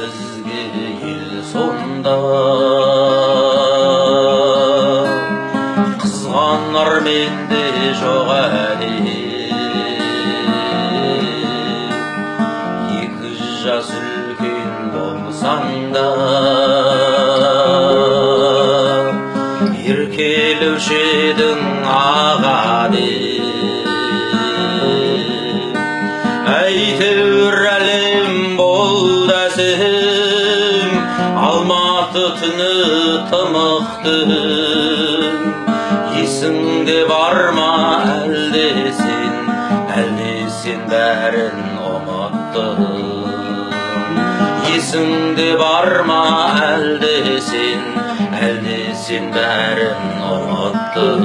бізге ел сонда. Қызғанар менде жоқ әлі, 2 жас үлкен болсаң да, еркелеуші едің аға деп. Әйтеуір әлем болды әсем, Алматы түні тымықты. Есіңде бар ма әлде сен бәрін ұмыттың. Есіңде бар ма әлде сен бәрін ұмыттың.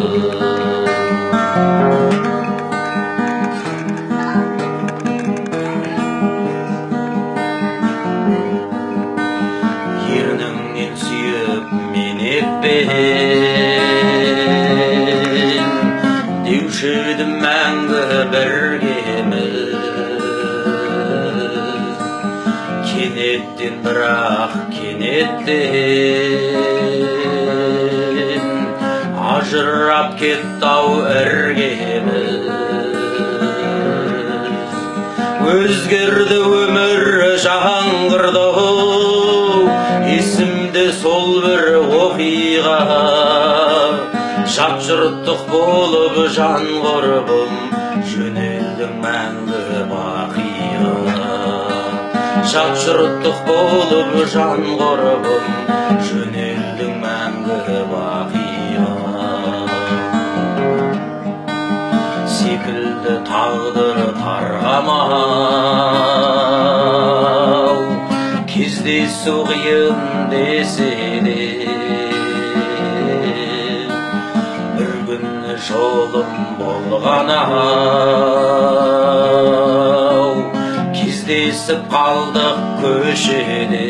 Ерніңнен сүйіп мен екпен, деуші едім мәңгі біргеміз. Кенеттен, бірақ кенеттен ажырап кетті-ау іргеміз. Өзгерді өмір жаңғырды, есімде сол бір оқиға. Жап-жұрттық болып жан құрбым, жөнелдің мәңгі бақиға. Жап-жұрттық болып жан құрбым, жөнелдің мәңгі бақиға. Секілді тағдыр тарғамау, кездесу қиын десе де, бір күн жолым болған-ау, кездесіп қалдық көшеде.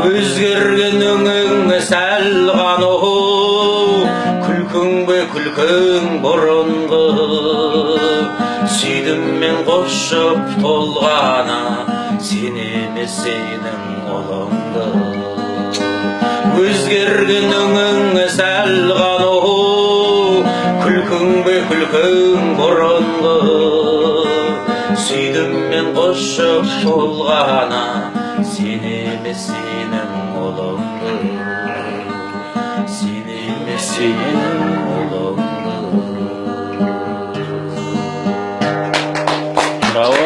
Өзгерген өңің сәл ғана, күлкің бе күлкің бұрынғы. Сүйдім мен қошып толғана, сен емес сенің ұлыңды. Өзгерген өңің сәл ғана, күлкің бе күлкің бұрынғы. Сүйдім мен қошып толғана, сен емес сенің ұлыңды. Сен емес сенің ұлыңды. Браво.